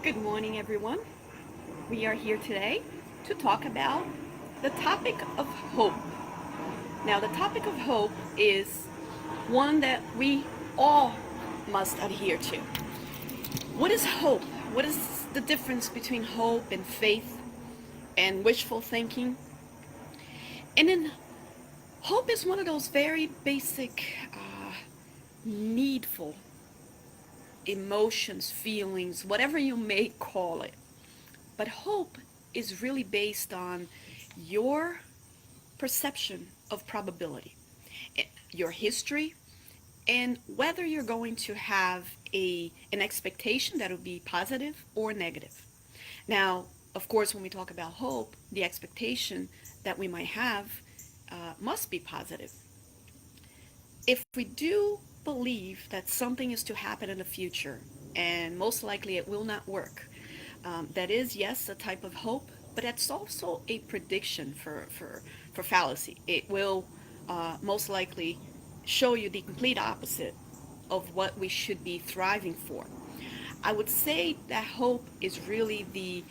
Good morning, everyone. We are here today to talk about the topic of hope. Now, the topic of hope is one that we all must adhere to. What is hope? What is the difference between hope and faith and wishful thinking? And then, hope is one of those very basic, needful emotions, feelings, whatever you may call it. But hope is really based on your perception of probability, your history, and whether you're going to have an expectation that will be positive or negative. Now, of course, when we talk about hope, the expectation that we might have must be positive. If we do believe that something is to happen in the future, and most likely it will not work, that is, yes, a type of hope, but it's also a prediction for fallacy. It will most likely show you the complete opposite of what we should be thriving for. I would say that hope is really the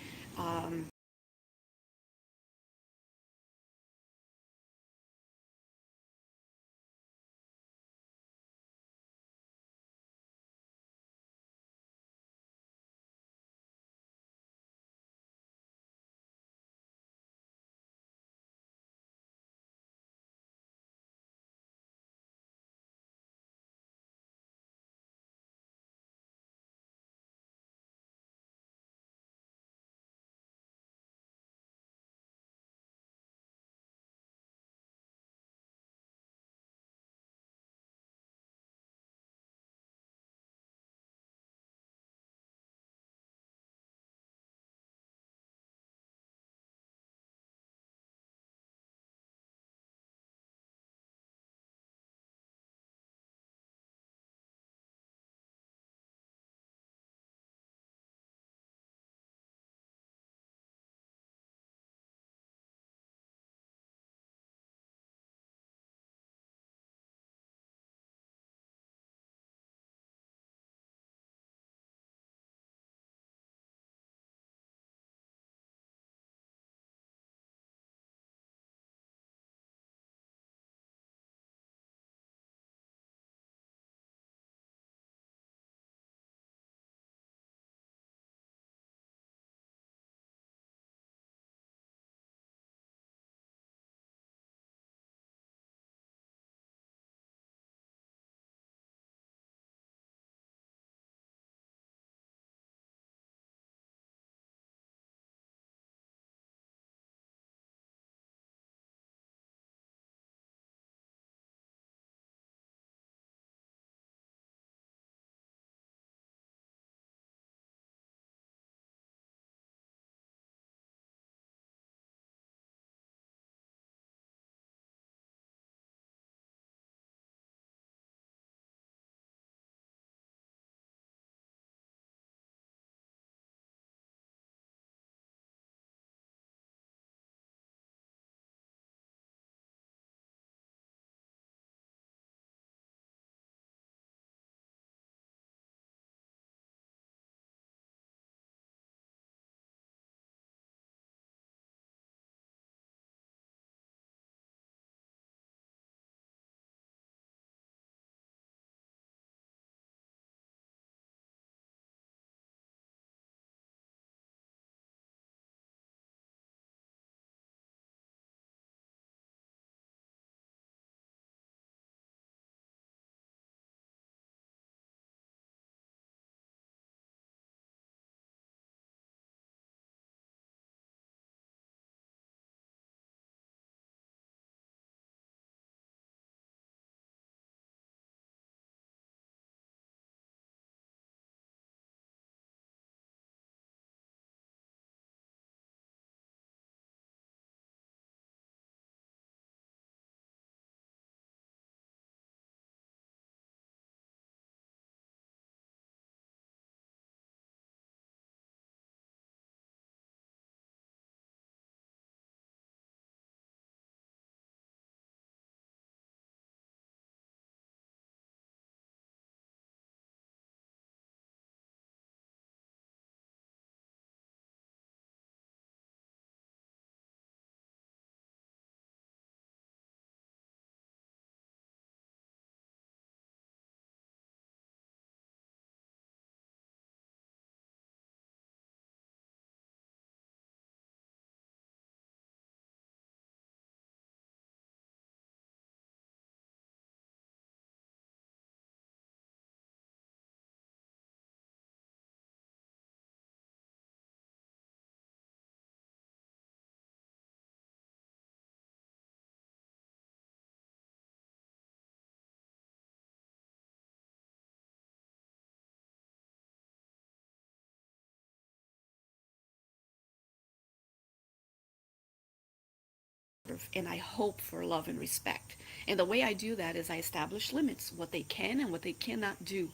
deserve, and I hope for love and respect. And the way I do that is I establish limits, what they can and what they cannot do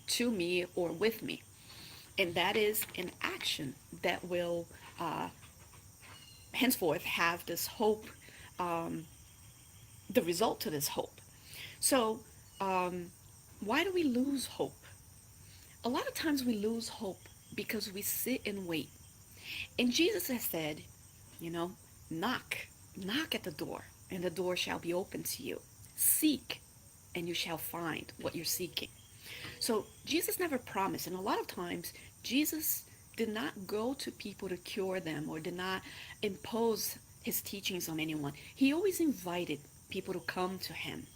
to me or with me. And that is an action that will uh, henceforth have this hope, um, the result to this hope. So, um, why do we lose hope? A lot of times we lose hope because we sit and wait. And Jesus has said, you know, knock, knock at the door, and the door shall be open to you. Seek, and you shall find what you're seeking. So Jesus never promised, and a lot of times Jesus did not go to people to cure them or did not impose his teachings on anyone. He always invited people to come to him.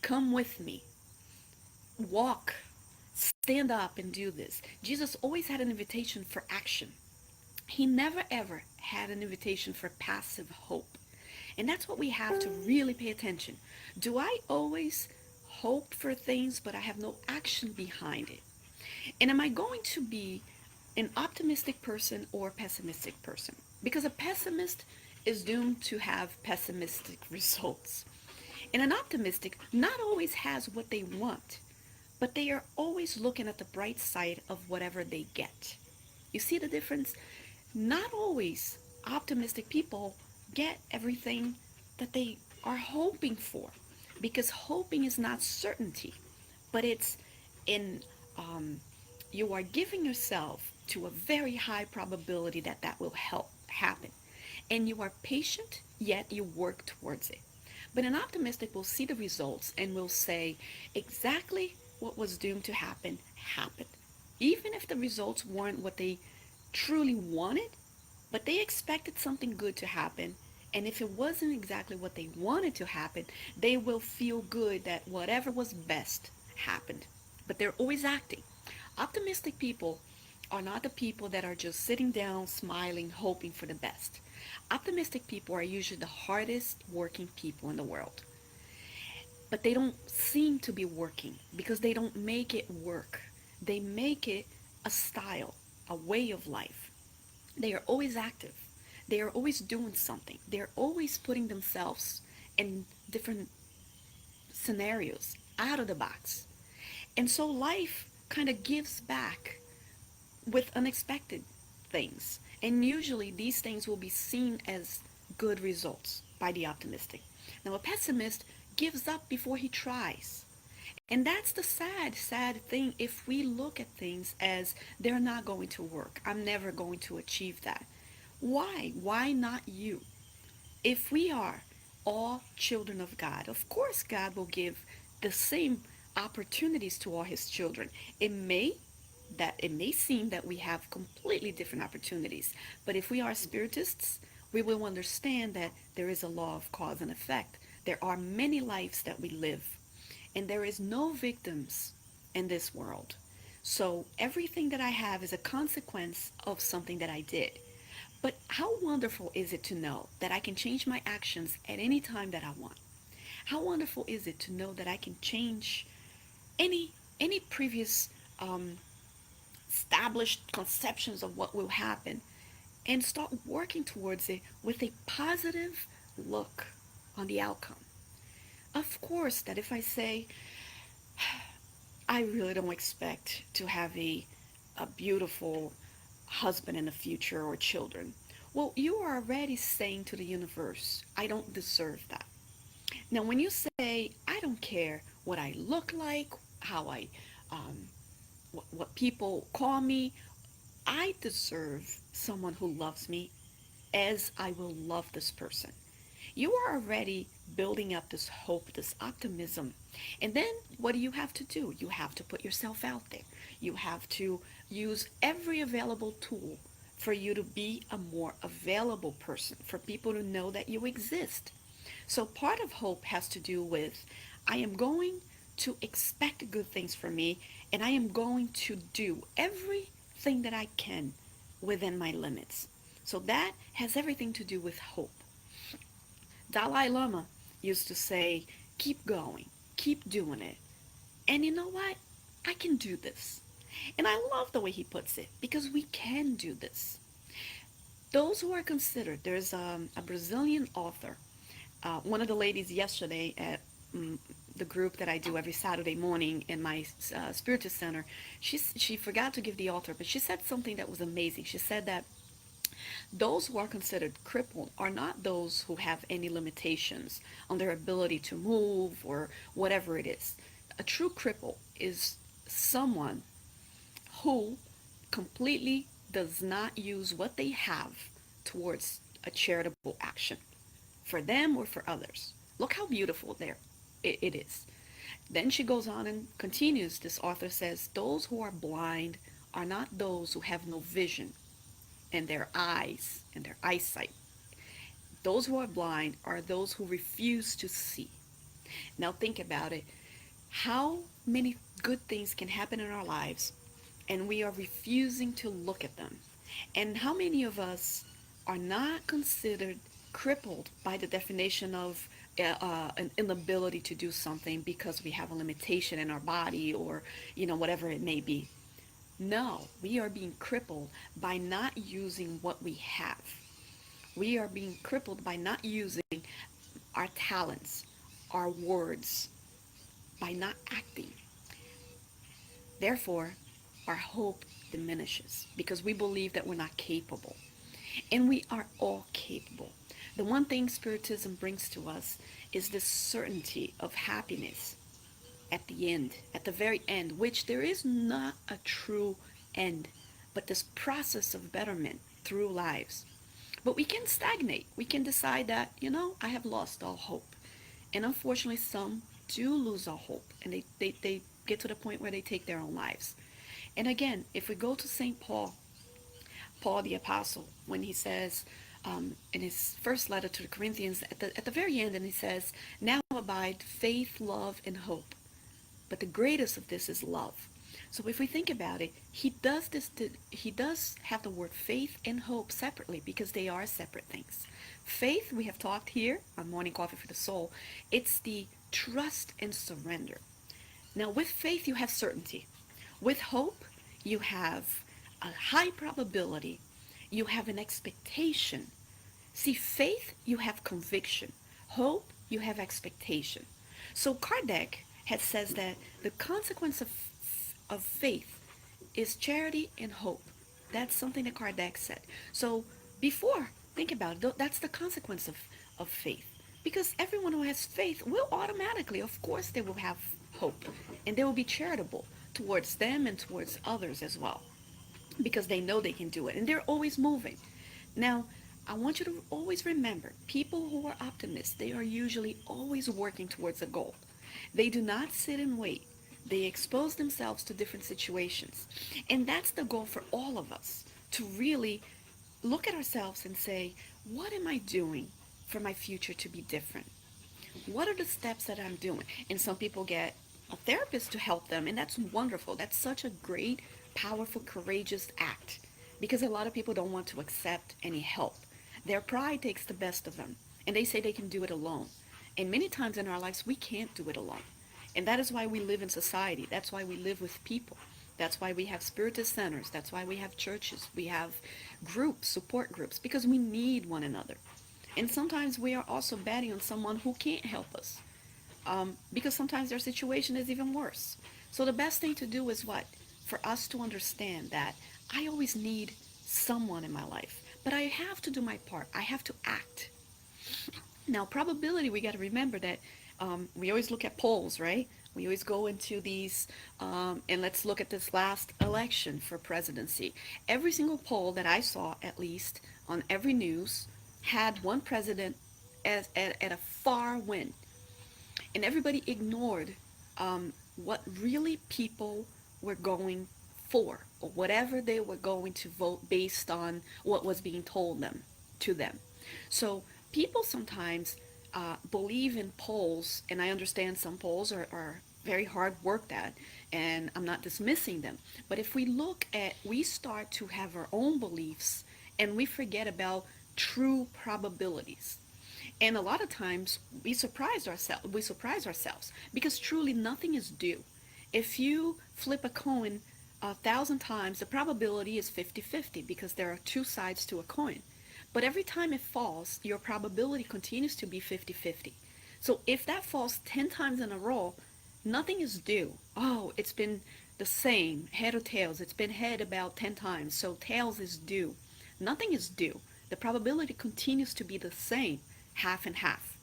Come with me. Walk. Stand up and do this. Jesus always had an invitation for action. He never ever had an invitation for passive hope. And that's what we have to really pay attention. Do I always hope for things, but I have no action behind it? And am I going to be an optimistic person or a pessimistic person? Because a pessimist is doomed to have pessimistic results. And an optimistic not always has what they want, but they are always looking at the bright side of whatever they get. You see the difference? Not always optimistic people get everything that they are hoping for, because hoping is not certainty, but it's in you are giving yourself to a very high probability that that will help happen, and you are patient, yet you work towards it. But an optimistic will see the results and will say exactly what was doomed to happen happened, even if the results weren't what they truly wanted, but they expected something good to happen. And if it wasn't exactly what they wanted to happen, they will feel good that whatever was best happened. But they're always acting. Optimistic people are not the people that are just sitting down, smiling, hoping for the best. Optimistic people are usually the hardest working people in the world. But they don't seem to be working because they don't make it work. They make it a style, a way of life. They are always active. They are always doing something. They're always putting themselves in different scenarios out of the box. And so life kind of gives back with unexpected things. And usually these things will be seen as good results by the optimistic. Now, a pessimist gives up before he tries. And that's the sad, sad thing if we look at things as they're not going to work. I'm never going to achieve that. Why? Why not you? If we are all children of God, of course God will give the same opportunities to all his children. It may seem that we have completely different opportunities, but if we are spiritists, we will understand that there is a law of cause and effect. There are many lives that we live, and there is no victims in this world. So everything that I have is a consequence of something that I did. But how wonderful is it to know that I can change my actions at any time that I want? How wonderful is it to know that I can change any previous established conceptions of what will happen and start working towards it with a positive look on the outcome? Of course, that if I say, I really don't expect to have a beautiful husband in the future or children. Well, you are already saying to the universe, I don't deserve that. Now, when you say, I don't care what I look like, how um, what people call me, I deserve someone who loves me as I will love this person. You are already building up this hope, this optimism. And then what do you have to do? You have to put yourself out there. You have to use every available tool for you to be a more available person, for people to know that you exist. So part of hope has to do with I am going to expect good things from me, and I am going to do everything that I can within my limits. So that has everything to do with hope. Dalai Lama used to say, keep going, keep doing it. And you know what? I can do this. And I love the way he puts it because we can do this. Those who are considered, there's a Brazilian author. One of the ladies yesterday at mm, the group that I do every Saturday morning in my spiritual center, she forgot to give the altar, but she said something that was amazing. She said that those who are considered crippled are not those who have any limitations on their ability to move or whatever it is. A true cripple is someone who completely does not use what they have towards a charitable action for them or for others. Look how beautiful there it is. Then she goes on and continues. This author says, those who are blind are not those who have no vision in their eyes and their eyesight. Those who are blind are those who refuse to see. Now think about it. How many good things can happen in our lives and we are refusing to look at them? And how many of us are not considered crippled by the definition of an inability to do something because we have a limitation in our body or, whatever it may be? No, we are being crippled by not using what we have. We are being crippled by not using our talents, our words, by not acting. Therefore, our hope diminishes because we believe that we're not capable. And we are all capable. The one thing Spiritism brings to us is this certainty of happiness at the end, at the very end, which there is not a true end, but this process of betterment through lives. But we can stagnate. We can decide that, I have lost all hope. And unfortunately, some do lose all hope and they get to the point where they take their own lives. And again, if we go to St. Paul the Apostle, when he says in his first letter to the Corinthians, at the very end, and he says, now abide faith, love, and hope. But the greatest of this is love. So if we think about it, he does have the word faith and hope separately because they are separate things. Faith, we have talked here on Morning Coffee for the Soul, it's the trust and surrender. Now with faith, you have certainty. With hope, you have a high probability. You have an expectation. See, faith, you have conviction. Hope, you have expectation. So Kardec had says that the consequence of faith is charity and hope. That's something that Kardec said. So before, think about it, that's the consequence of faith. Because everyone who has faith will automatically, of course, they will have hope. And they will be charitable towards them and towards others as well. Because they know they can do it. And they're always moving. Now, I want you to always remember, people who are optimists, they are usually always working towards a goal. They do not sit and wait. They expose themselves to different situations. And that's the goal for all of us, to really look at ourselves and say, what am I doing for my future to be different? What are the steps that I'm doing? And some people get a therapist to help them, and that's wonderful. That's such a great, powerful, courageous act because a lot of people don't want to accept any help. Their pride takes the best of them, and they say they can do it alone. And many times in our lives, we can't do it alone. And that is why we live in society. That's why we live with people. That's why we have spiritist centers. That's why we have churches. We have groups, support groups, because we need one another. And sometimes we are also betting on someone who can't help us because sometimes their situation is even worse. So the best thing to do is what? For us to understand that I always need someone in my life, but I have to do my part. I have to act. Now, probability, we got to remember that we always look at polls, right? We always go into these, and let's look at this last election for presidency. Every single poll that I saw, at least on every news, had one president at a far win. And everybody ignored what really people were going for, or whatever they were going to vote based on what was being told them to them. So people sometimes believe in polls, and I understand some polls are very hard worked at, and I'm not dismissing them. But if we start to have our own beliefs, and we forget about true probabilities. And a lot of times we surprise ourselves. Because truly nothing is due. If you flip a coin 1,000 times, the probability is 50-50 because there are two sides to a coin. But every time it falls, your probability continues to be 50-50. So if that falls 10 times in a row, nothing is due. Oh, it's been the same, head or tails. It's been head about 10 times, so tails is due. Nothing is due. The probability continues to be the same, half and half.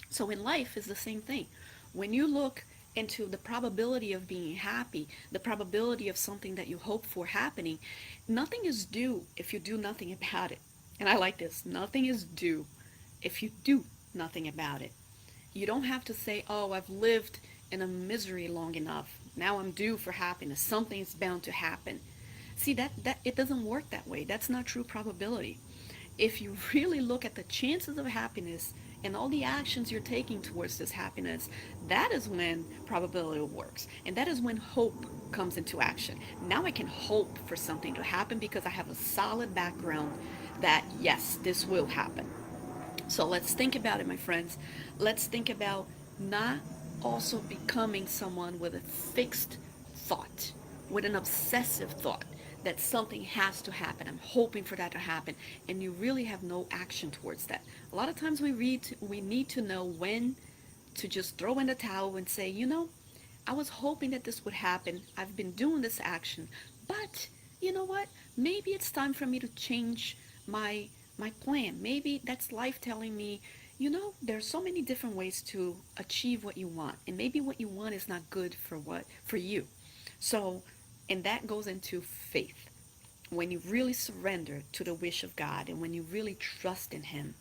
So in life is the same thing. When you look into the probability of being happy, the probability of something that you hope for happening, nothing is due if you do nothing about it. And I like this. Nothing is due if you do nothing about it. You don't have to say, "Oh, I've lived in a misery long enough. Now I'm due for happiness. Something's bound to happen." See, that it doesn't work that way. That's not true probability. If you really look at the chances of happiness and all the actions you're taking towards this happiness, that is when probability works. And that is when hope comes into action. Now I can hope for something to happen because I have a solid background that, yes, this will happen. So let's think about it, my friends. Let's think about not also becoming someone with a fixed thought, with an obsessive thought that something has to happen. I'm hoping for that to happen, and you really have no action towards that. A lot of times we need to know when to just throw in the towel and say, I was hoping that this would happen. I've been doing this action, but you know what? Maybe it's time for me to change my plan. Maybe that's life telling me, there's so many different ways to achieve what you want, and maybe what you want is not good for you. So, and that goes into faith. When you really surrender to the wish of God and when you really trust in Him,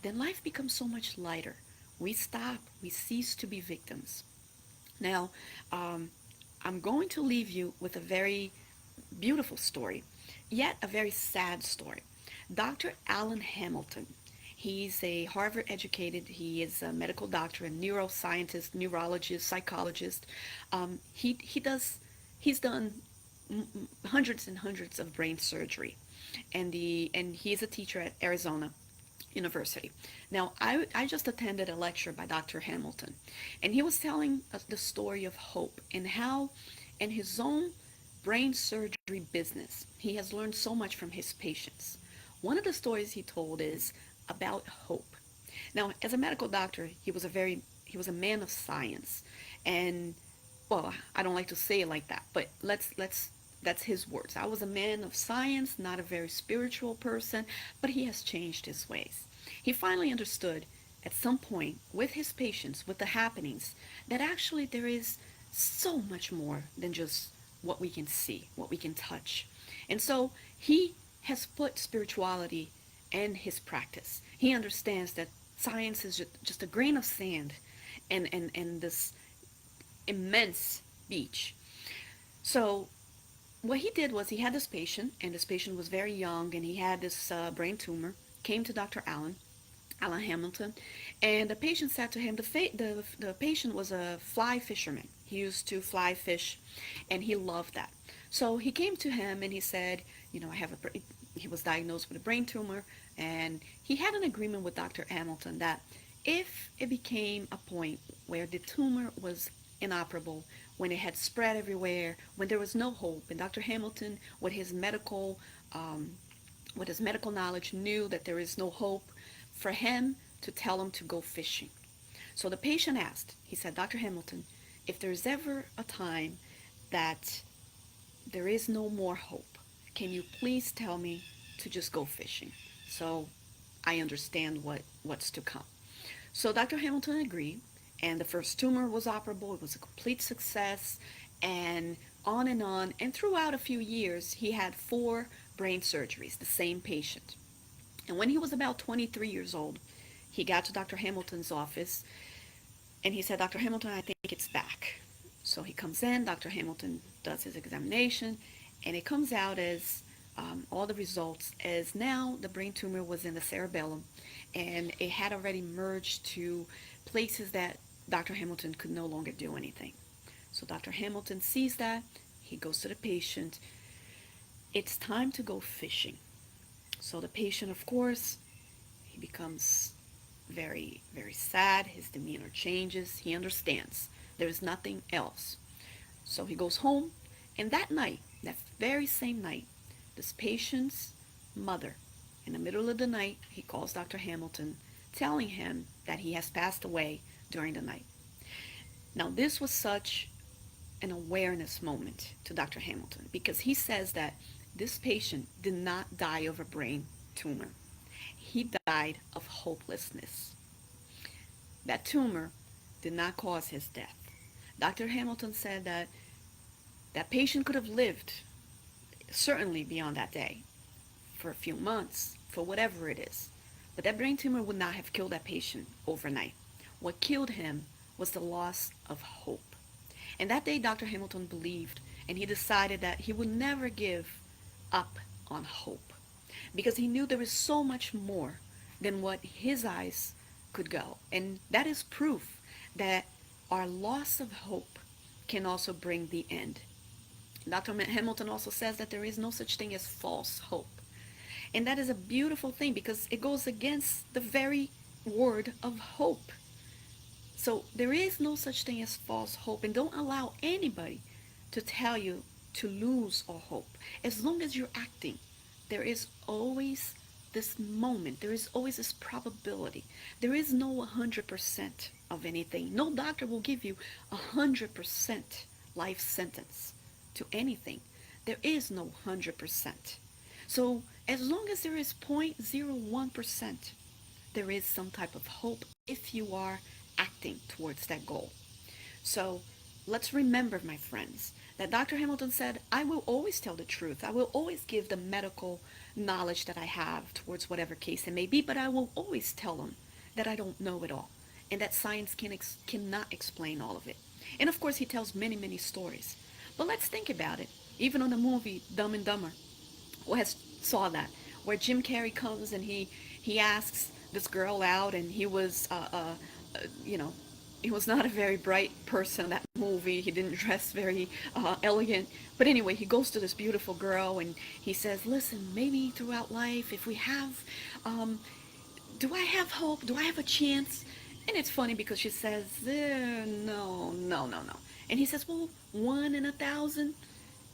then life becomes so much lighter. We cease to be victims. Now, um, I'm going to leave you with a very beautiful story, yet a very sad story. Dr. Alan Hamilton, he's a Harvard educated, he is a medical doctor, a neuroscientist, neurologist, psychologist. He's done hundreds and hundreds of brain surgery, and he is a teacher at Arizona University. Now, I just attended a lecture by Dr. Hamilton, and he was telling us the story of hope and how, in his own brain surgery business, he has learned so much from his patients. One of the stories he told is about hope. Now, as a medical doctor, he was a man of science, and well, I don't like to say it like that, but let's that's his words. I was a man of science, not a very spiritual person, but he has changed his ways. He finally understood at some point with his patients, with the happenings, that actually there is so much more than just what we can see, what we can touch. And so he has put spirituality in his practice. He understands that science is just a grain of sand and this immense beach. So what he did was he had this patient, and this patient was very young, and he had this brain tumor. Came to Dr. Alan Hamilton, and the patient said to him, the patient was a fly fisherman. He used to fly fish, and he loved that. So he came to him and he said, I have he was diagnosed with a brain tumor, and he had an agreement with Dr. Hamilton that if it became a point where the tumor was inoperable, when it had spread everywhere, when there was no hope, and Dr. Hamilton, um, with his medical knowledge, knew that there is no hope, for him to tell him to go fishing. So the patient asked, he said, "Dr. Hamilton, if there's ever a time that there is no more hope, can you please tell me to just go fishing so I understand what's to come?" So Dr. Hamilton agreed, and the first tumor was operable. It was a complete success, and on and on. And throughout a few years, he had 4 brain surgeries, the same patient. And when he was about 23 years old, he got to Dr. Hamilton's office, and he said, "Dr. Hamilton, I think it's back." So he comes in, Dr. Hamilton does his examination, and it comes out as all the results as now the brain tumor was in the cerebellum, and it had already merged to places that Dr. Hamilton could no longer do anything. So Dr. Hamilton sees that. He goes to the patient. "It's time to go fishing." So the patient, of course, he becomes very, very sad. His demeanor changes. He understands there is nothing else. So he goes home, and that night, that very same night, this patient's mother In the middle of the night, he calls Dr. Hamilton, telling him that he has passed away during the night. Now, this was such an awareness moment to Dr. Hamilton because he says that this patient did not die of a brain tumor. He died of hopelessness. That tumor did not cause his death. Dr. Hamilton said that that patient could have lived certainly beyond that day, for a few months, for whatever it is. But that brain tumor would not have killed that patient overnight. What killed him was the loss of hope. And that day, Dr. Hamilton believed, and he decided that he would never give up on hope because he knew there was so much more than what his eyes could go. And that is proof that our loss of hope can also bring the end. Dr. Hamilton also says that there is no such thing as false hope. And that is a beautiful thing because it goes against the very word of hope. So there is no such thing as false hope. And don't allow anybody to tell you to lose all hope. As long as you're acting, there is always this moment. There is always this probability. There is no 100% of anything. No doctor will give you 100% life sentence to anything. There is no 100%. So as long as there is 0.01%, there is some type of hope if you are acting towards that goal. So let's remember, my friends, that Dr. Hamilton said, I will always tell the truth. I will always give the medical knowledge that I have towards whatever case it may be, but I will always tell them that I don't know it all and that science cannot explain all of it. And of course, he tells many, many stories. But let's think about it. Even on the movie Dumb and Dumber, who has saw that, where Jim Carrey comes and he asks this girl out, and he was you know, he was not a very bright person in that movie. He didn't dress very elegant. But anyway, he goes to this beautiful girl and he says, listen, maybe throughout life, if we have, do I have hope? Do I have a chance? And it's funny because she says, no, no, no, no. And he says, well, 1 in 1,000.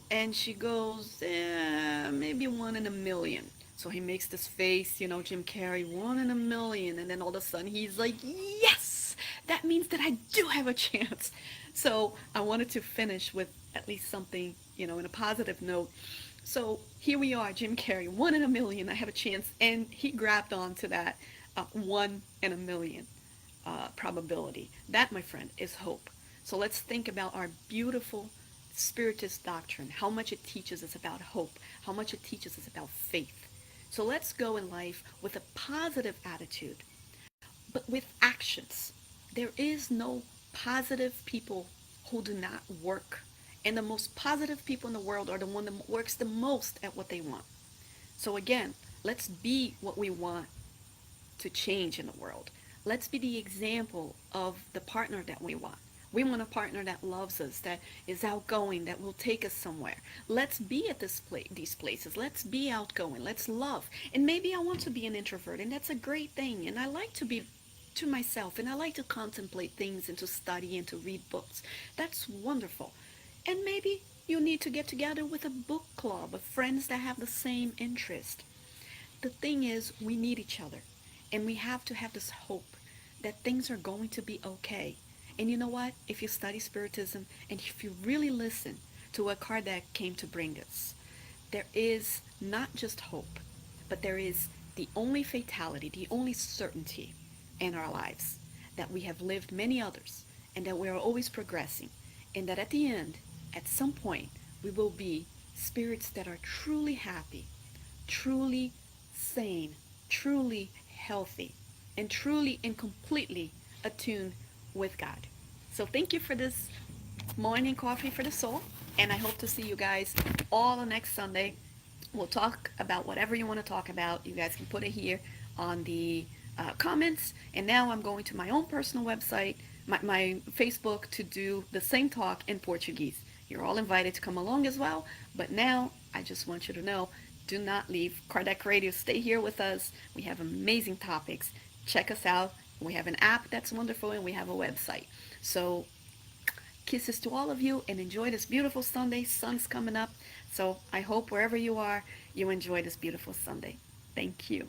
And she goes, maybe 1 in 1,000,000. So he makes this face, you know, Jim Carrey, 1 in 1,000,000. And then all of a sudden he's like, yes, that means that I do have a chance. So I wanted to finish with at least something, you know, in a positive note. So here we are, Jim Carrey, 1 in 1,000,000, I have a chance. And he grabbed onto that 1 in 1,000,000 probability. That, my friend, is hope. So let's think about our beautiful Spiritist doctrine, how much it teaches us about hope, how much it teaches us about faith. So let's go in life with a positive attitude, but with actions. There is no positive people who do not work. And the most positive people in the world are the one that works the most at what they want. So again, let's be what we want to change in the world. Let's be the example of the partner that we want. We want a partner that loves us, that is outgoing, that will take us somewhere. Let's be at these places. Let's be outgoing. Let's love. And maybe I want to be an introvert, and that's a great thing. And I like to be to myself, and I like to contemplate things and to study and to read books. That's wonderful. And maybe you need to get together with a book club of friends that have the same interest. The thing is, we need each other. And we have to have this hope that things are going to be okay. And you know what? If you study Spiritism and if you really listen to what Kardec came to bring us, there is not just hope, but there is the only fatality, the only certainty in our lives, that we have lived many others and that we are always progressing, and that at the end, at some point, we will be spirits that are truly happy, truly sane, truly healthy, and truly and completely attuned with God. So thank you for this morning coffee for the soul, and I hope to see you guys all next Sunday. We'll talk about whatever you want to talk about. You guys can put it here on the comments. And now I'm going to my own personal website, my Facebook, to do the same talk in Portuguese. You're all invited to come along as well. But now I just want you to know, do not leave Kardec Radio. Stay here with us. We have amazing topics. Check us out. We have an app that's wonderful, and we have a website. So kisses to all of you, and enjoy this beautiful Sunday. Sun's coming up. So I hope wherever you are, you enjoy this beautiful Sunday. Thank you.